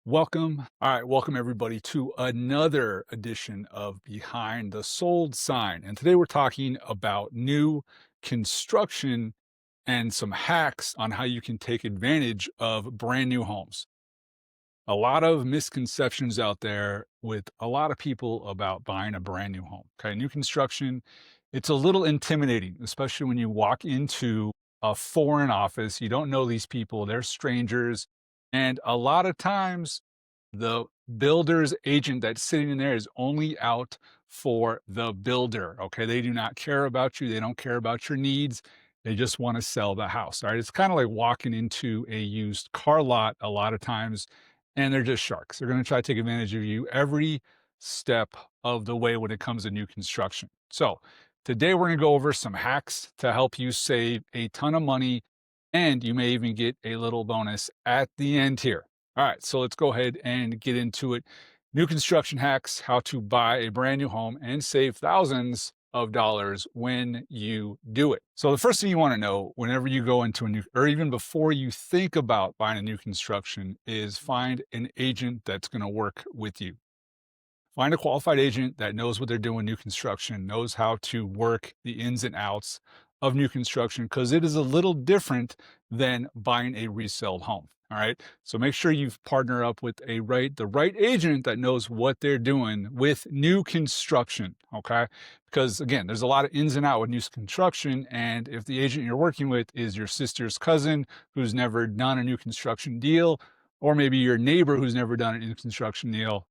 Welcome. All right, welcome everybody to another edition of Behind the Sold Sign. And today we're talking about new construction and some hacks on how you can take advantage of brand new homes. A lot of misconceptions out there with a lot of people about buying a brand new home. Okay, new construction, it's a little intimidating, especially when you walk into a foreign office. You don't know these people, they're strangers. And a lot of times, the builder's agent that's sitting in there is only out for the builder. Okay, they do not care about you, they don't care about your needs. They just want to sell the house. All right, it's kind of like walking into a used car lot a lot of times and they're just sharks. They're going to try to take advantage of you every step of the way when it comes to new construction. So, today we're going to go over some hacks to help you save a ton of money, and you may even get a little bonus at the end here. All right, so let's go ahead and get into it. New construction hacks, how to buy a brand new home and save thousands of dollars when you do it. So the first thing you want to know whenever you go into a new, or even before you think about buying a new construction, is find an agent that's going to work with you. Find a qualified agent that knows what they're doing new construction, knows how to work the ins and outs of new construction, because it is a little different than buying a resale home. All right. So make sure you partner up with the right agent that knows what they're doing with new construction. Okay. Because again, there's a lot of ins and outs with new construction. And if the agent you're working with is your sister's cousin who's never done a new construction deal, or maybe your neighbor who's never done a new construction deal,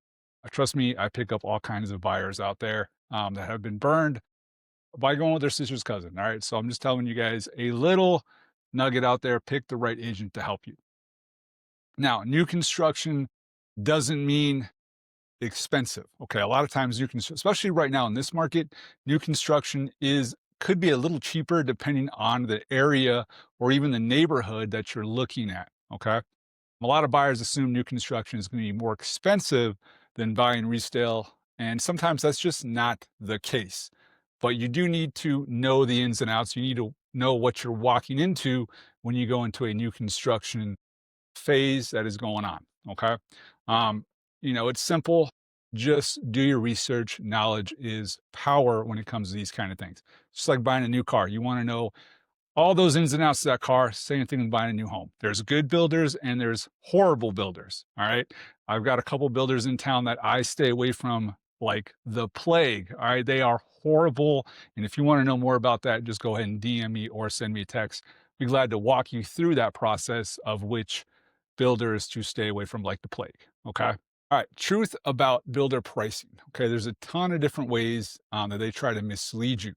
trust me, I pick up all kinds of buyers out there that have been burned by going with their sister's cousin. All right. So I'm just telling you guys a little nugget out there. Pick the right agent to help you. Now, new construction doesn't mean expensive. Okay. A lot of times, especially right now in this market, new construction could be a little cheaper depending on the area or even the neighborhood that you're looking at. Okay. A lot of buyers assume new construction is going to be more expensive than buying resale, and sometimes that's just not the case. But you do need to know the ins and outs. You need to know what you're walking into when you go into a new construction phase that is going on. Okay. Um, it's simple. Just do your research. Knowledge is power when it comes to these kind of things. Just like buying a new car. You want to know all those ins and outs of that car. Same thing with buying a new home. There's good builders and there's horrible builders. All right. I've got a couple builders in town that I stay away from like the plague. All right. They are horrible. And if you want to know more about that, just go ahead and DM me or send me a text. Be glad to walk you through that process of which builders to stay away from like the plague. Okay. All right. Truth about builder pricing. Okay. There's a ton of different ways that they try to mislead you.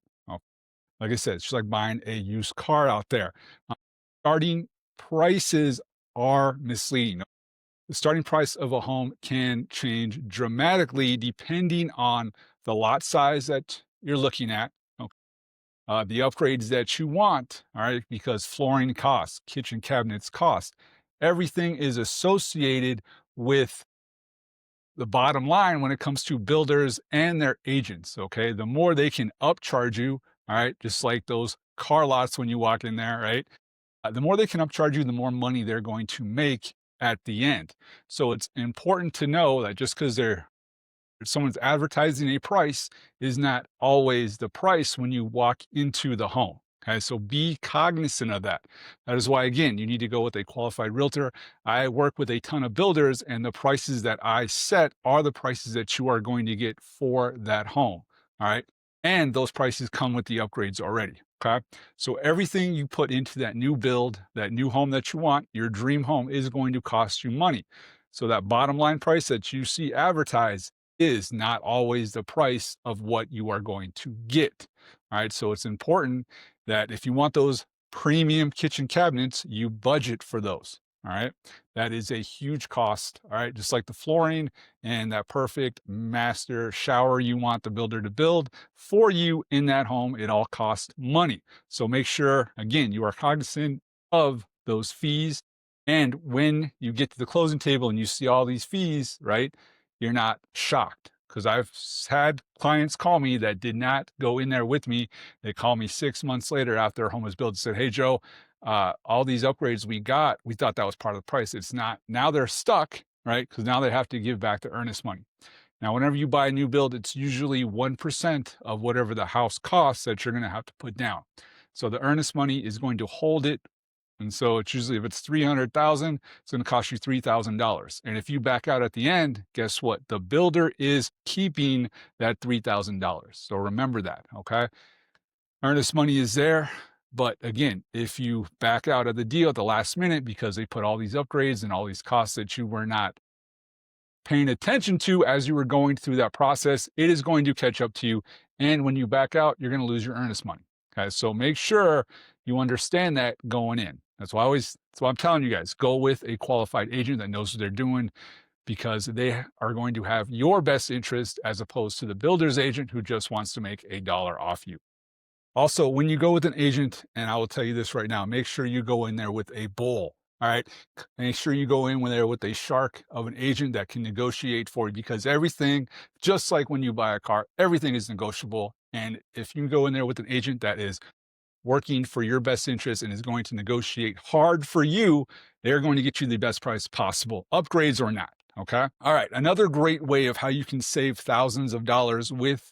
Like I said, it's just like buying a used car out there. Uh, Starting prices are misleading. The starting price of a home can change dramatically depending on the lot size that you're looking at, okay, the upgrades that you want, all right, because flooring costs, kitchen cabinets cost. Everything is associated with the bottom line when it comes to builders and their agents. Okay. The more they can upcharge you, all right, just like those car lots when you walk in there, right? The more they can upcharge you, the more money they're going to make at the end. So it's important to know that just because someone's advertising a price is not always the price when you walk into the home. Okay, so be cognizant of that. That is why, again, you need to go with a qualified realtor. I work with a ton of builders, and the prices that I set are the prices that you are going to get for that home. All right. And those prices come with the upgrades already. Okay. So everything you put into that new build, that new home that you want, your dream home is going to cost you money. So that bottom line price that you see advertised is not always the price of what you are going to get. All right. So it's important that if you want those premium kitchen cabinets, you budget for those. All right. That is a huge cost. All right. Just like the flooring and that perfect master shower you want the builder to build for you in that home, it all costs money. So make sure, again, you are cognizant of those fees. And when you get to the closing table and you see all these fees, right, you're not shocked. Because I've had clients call me that did not go in there with me. They call me 6 months later after their home was built and said, "Hey, Joe, all these upgrades we got, we thought that was part of the price. It's not." Now they're stuck, right? Because now they have to give back the earnest money. Now, whenever you buy a new build, it's usually 1% of whatever the house costs that you're going to have to put down. So the earnest money is going to hold it. And so it's usually, if it's 300,000, it's going to cost you $3,000. And if you back out at the end, guess what? The builder is keeping that $3,000. So remember that, okay? Earnest money is there. But again, if you back out of the deal at the last minute because they put all these upgrades and all these costs that you were not paying attention to as you were going through that process, it is going to catch up to you. And when you back out, you're going to lose your earnest money. Okay. So make sure you understand that going in. That's why I'm telling you guys, go with a qualified agent that knows what they're doing, because they are going to have your best interest as opposed to the builder's agent who just wants to make a dollar off you. Also, when you go with an agent, and I will tell you this right now, make sure you go in there with a bull. All right. Make sure you go in there with a shark of an agent that can negotiate for you, because everything, just like when you buy a car, everything is negotiable. And if you go in there with an agent that is working for your best interest and is going to negotiate hard for you, they're going to get you the best price possible, upgrades or not. Okay. All right. Another great way of how you can save thousands of dollars with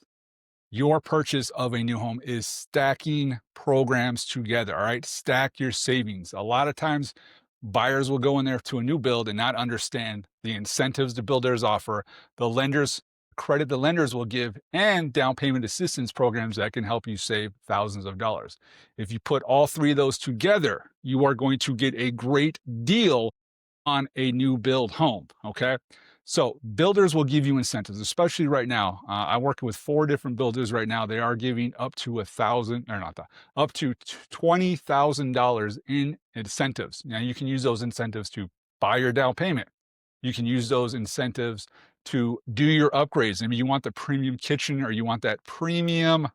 your purchase of a new home is stacking programs together. All right. Stack your savings. A lot of times buyers will go in there to a new build and not understand the incentives the builders offer, the lenders credit the lenders will give, and down payment assistance programs that can help you save thousands of dollars. If you put all three of those together, you are going to get a great deal on a new build home. Okay. So builders will give you incentives, especially right now. I'm working with 4 different builders right now. They are giving up to up to $20,000 in incentives. Now you can use those incentives to buy your down payment. You can use those incentives to do your upgrades. Maybe you want the premium kitchen, or you want that premium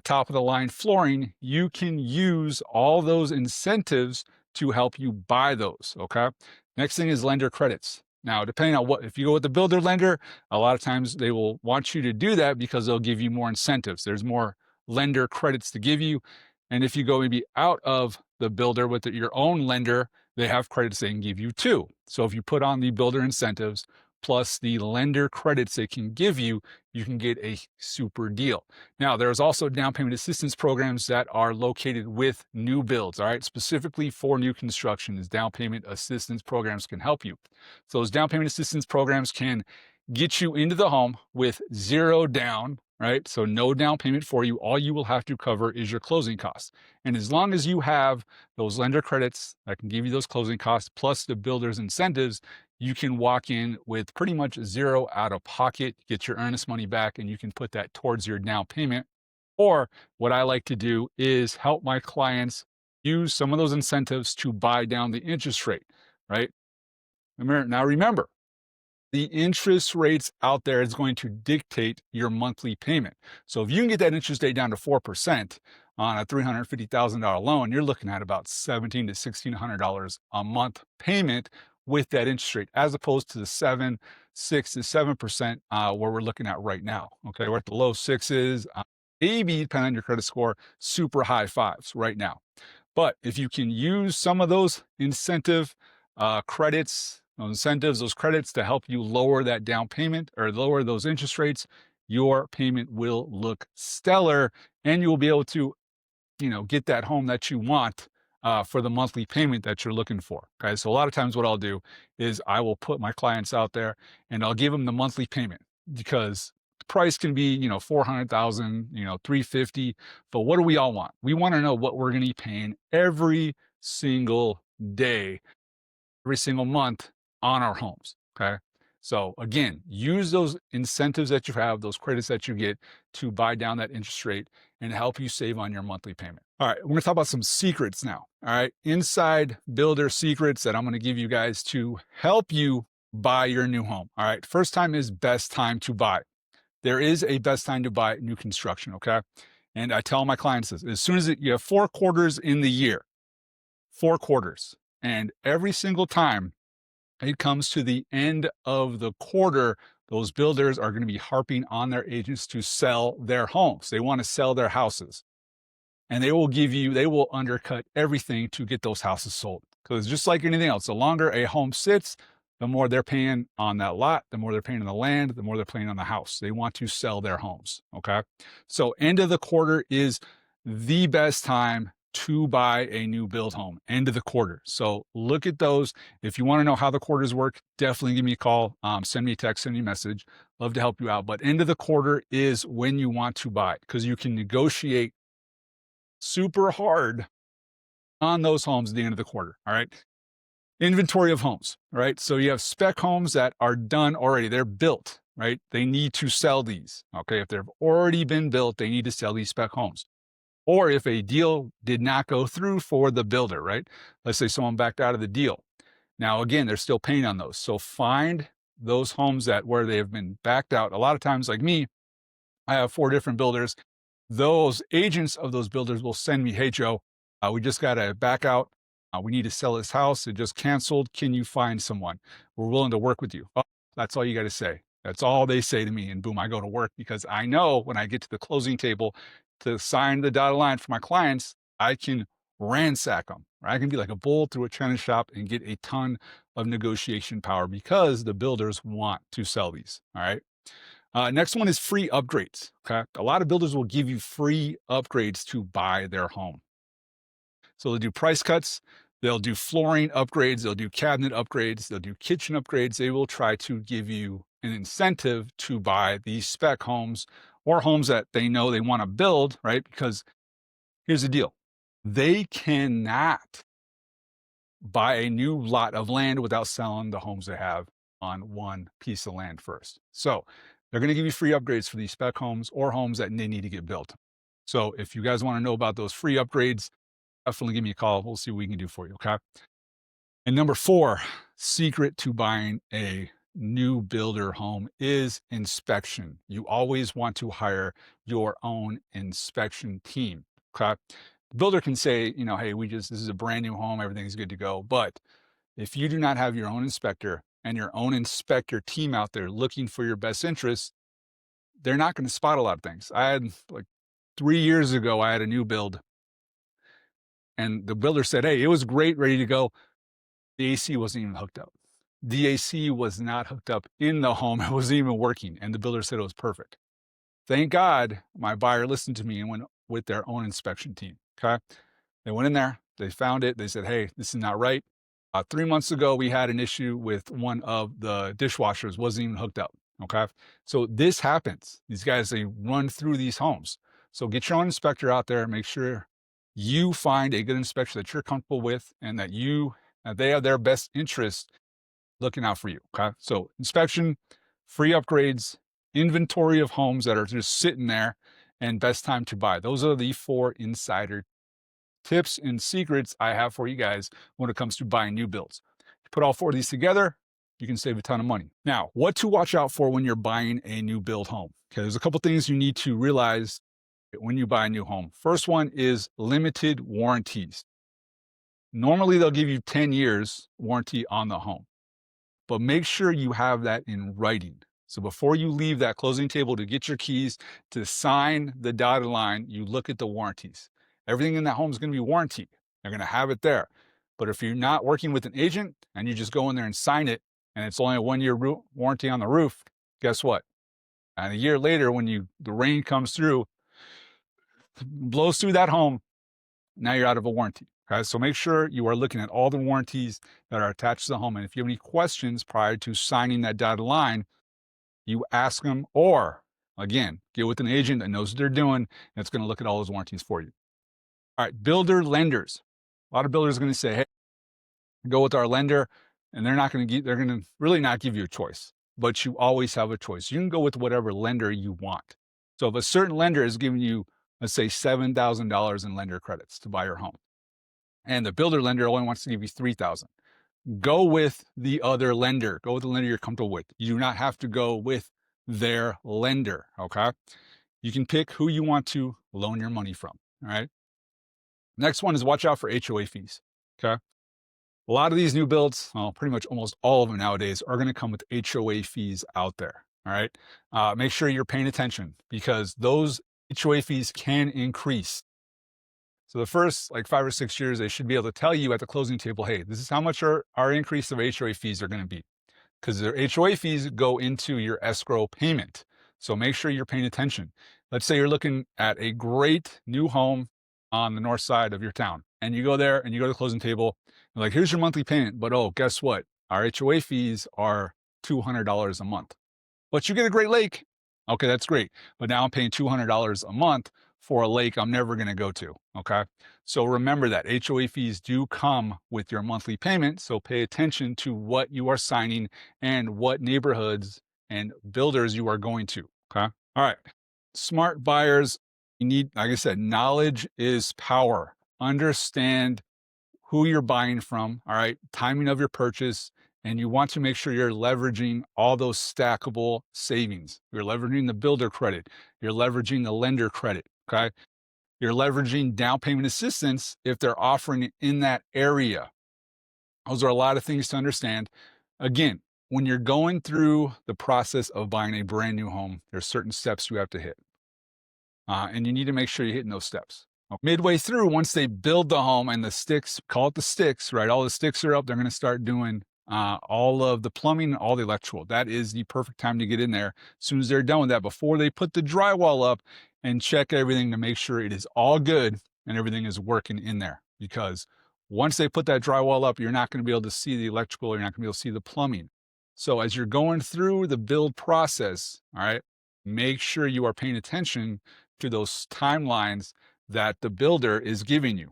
top of the line flooring. You can use all those incentives to help you buy those. Okay. Next thing is lender credits. Now, depending on if you go with the builder lender, a lot of times they will want you to do that because they'll give you more incentives. There's more lender credits to give you. And if you go maybe out of the builder with your own lender, they have credits they can give you too. So if you put on the builder incentives plus the lender credits they can give you, you can get a super deal. Now, there's also down payment assistance programs that are located with new builds, all right? Specifically for new construction, these down payment assistance programs can help you. So those down payment assistance programs can get you into the home with zero down, right? So no down payment for you. All you will have to cover is your closing costs. And as long as you have those lender credits that can give you those closing costs plus the builder's incentives, you can walk in with pretty much zero out of pocket, get your earnest money back, and you can put that towards your down payment. Or what I like to do is help my clients use some of those incentives to buy down the interest rate, right? Now remember, the interest rates out there is going to dictate your monthly payment. So if you can get that interest rate down to 4% on a $350,000 loan, you're looking at about $1,700 to $1,600 a month payment with that interest rate, as opposed to the 6 to 7% where we're looking at right now. Okay, we're at the low sixes, maybe depending on your credit score, super high fives right now. But if you can use some of those incentive credits, those incentives, those credits to help you lower that down payment or lower those interest rates, your payment will look stellar, and you will be able to, get that home that you want for the monthly payment that you're looking for. Okay, so a lot of times what I'll do is I will put my clients out there and I'll give them the monthly payment, because the price can be 400,000, 350, but what do we all want? We want to know what we're going to be paying every single day, every single month on our homes. Okay. So again, use those incentives that you have, those credits that you get to buy down that interest rate and help you save on your monthly payment. All right, we're going to talk about some secrets now. All right, inside builder secrets that I'm going to give you guys to help you buy your new home. All right, first time is best time to buy. There is a best time to buy new construction. Okay. And I tell my clients this: as soon as you have 4 quarters in the year, 4 quarters, and every single time it comes to the end of the quarter, those builders are going to be harping on their agents to sell their homes. They want to sell their houses. And they will undercut everything to get those houses sold. Because just like anything else, the longer a home sits, the more they're paying on that lot, the more they're paying on the land, the more they're paying on the house. They want to sell their homes. Okay. So end of the quarter is the best time to buy a new build home, end of the quarter. So look at those. If you want to know how the quarters work, definitely give me a call, send me a text, send me a message. Love to help you out. But end of the quarter is when you want to buy because you can negotiate super hard on those homes at the end of the quarter. All right. Inventory of homes, right? So you have spec homes that are done already, they're built, right? They need to sell these. Okay. If they've already been built, they need to sell these spec homes. Or if a deal did not go through for the builder, right? Let's say someone backed out of the deal. Now, again, they're still paying on those. So find those homes that where they have been backed out. A lot of times, like me, I have 4 different builders. Those agents of those builders will send me, hey, Joe, we just got to back out. We need to sell this house. It just canceled. Can you find someone? We're willing to work with you. Oh, that's all you got to say. That's all they say to me. And boom, I go to work because I know when I get to the closing table to sign the dotted line for my clients, I can ransack them. Right? I can be like a bull through a china shop and get a ton of negotiation power because the builders want to sell these. All right. Next one is free upgrades. Okay. A lot of builders will give you free upgrades to buy their home. So they'll do price cuts, they'll do flooring upgrades, they'll do cabinet upgrades, they'll do kitchen upgrades. They will try to give you an incentive to buy these spec homes or homes that they know they want to build, right? Because here's the deal. They cannot buy a new lot of land without selling the homes they have on one piece of land first. So they're going to give you free upgrades for these spec homes or homes that they need to get built. So if you guys want to know about those free upgrades, definitely give me a call. We'll see what we can do for you. Okay. And number 4, secret to buying a new builder home is inspection. You always want to hire your own inspection team. Okay. The builder can say, hey, this is a brand new home, everything's good to go. But if you do not have your own inspector and your own inspector team out there looking for your best interests, they're not going to spot a lot of things. I had like 3 years ago, I had a new build and the builder said, hey, it was great, ready to go. The AC wasn't even hooked up. The AC was not hooked up in the home. It wasn't even working. And the builder said it was perfect. Thank God my buyer listened to me and went with their own inspection team. Okay. They went in there, they found it. They said, hey, this is not right. 3 months ago, we had an issue with one of the dishwashers, wasn't even hooked up. Okay. So this happens. These guys, they run through these homes. So get your own inspector out there, make sure you find a good inspector that you're comfortable with and that they have their best interest looking out for you. Okay. So inspection, free upgrades, inventory of homes that are just sitting there, and best time to buy. Those are the 4 insider tips and secrets I have for you guys when it comes to buying new builds. Put all 4 of these together, you can save a ton of money. Now, what to watch out for when you're buying a new build home? Okay, there's a couple things you need to realize when you buy a new home. First one is limited warranties. Normally, they'll give you 10 years warranty on the home, but make sure you have that in writing. So before you leave that closing table to get your keys to sign the dotted line, you look at the warranties. Everything in that home is going to be warranted. They're going to have it there. But if you're not working with an agent and you just go in there and sign it, and it's only a 1-year warranty on the roof, guess what? And a year later, when the rain comes through, blows through that home, now you're out of a warranty. Okay, so make sure you are looking at all the warranties that are attached to the home. And if you have any questions prior to signing that dotted line, you ask them, or again, get with an agent that knows what they're doing and it's going to look at all those warranties for you. All right, builder lenders. A lot of builders are going to say, hey, go with our lender, and they're going to really not give you a choice, but you always have a choice. You can go with whatever lender you want. So if a certain lender is giving you, let's say $7,000 in lender credits to buy your home, and the builder lender only wants to give you $3,000, go with the other lender. Go with the lender you're comfortable with. You do not have to go with their lender. Okay. You can pick who you want to loan your money from. All right. Next one is watch out for HOA fees. Okay. A lot of these new builds, well, pretty much almost all of them nowadays are going to come with HOA fees out there. All right. Make sure you're paying attention because those HOA fees can increase. So the first 5 or 6 years, they should be able to tell you at the closing table, hey, this is how much our increase of HOA fees are going to be. because their HOA fees go into your escrow payment. So make sure you're paying attention. Let's say you're looking at a great new home on the north side of your town, and you go there and you go to the closing table, you're like, here's your monthly payment. But oh, guess what? Our HOA fees are $200 a month. But you get a great lake. Okay, that's great. But now I'm paying $200 a month for a lake I'm never going to go to. Okay. So remember that HOA fees do come with your monthly payment. So pay attention to what you are signing and what neighborhoods and builders you are going to. Okay. All right. Smart buyers, you need, like I said, knowledge is power. Understand who you're buying from, all right, timing of your purchase, and you want to make sure you're leveraging all those stackable savings. You're leveraging the builder credit, you're leveraging the lender credit, okay? You're leveraging down payment assistance if they're offering it in that area. Those are a lot of things to understand. Again, when you're going through the process of buying a brand new home, there's certain steps you have to hit. And you need to make sure you're hitting those steps. Midway through, once they build the home and the sticks, call it the sticks, right? All the sticks are up. They're going to start doing all of the plumbing, all the electrical. That is the perfect time to get in there. As soon as they're done with that, before they put the drywall up, and check everything to make sure it is all good and everything is working in there. Because once they put that drywall up, you're not going to be able to see the electrical, you're not going to be able to see the plumbing. So as you're going through the build process, all right, make sure you are paying attention to those timelines that the builder is giving you.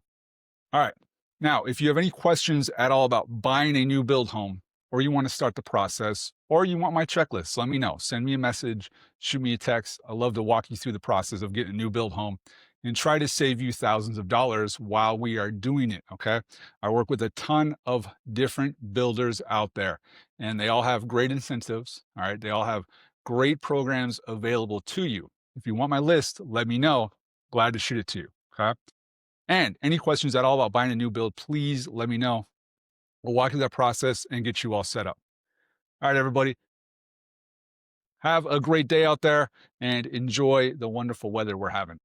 All right. Now, if you have any questions at all about buying a new build home, or you want to start the process, or you want my checklist, let me know. Send me a message, shoot me a text. I love to walk you through the process of getting a new build home and try to save you thousands of dollars while we are doing it. Okay. I work with a ton of different builders out there, and they all have great incentives. All right. They all have great programs available to you. If you want my list, let me know. Glad to shoot it to you. Okay. And any questions at all about buying a new build, please let me know. We'll walk through that process and get you all set up. All right, everybody, have a great day out there and enjoy the wonderful weather we're having.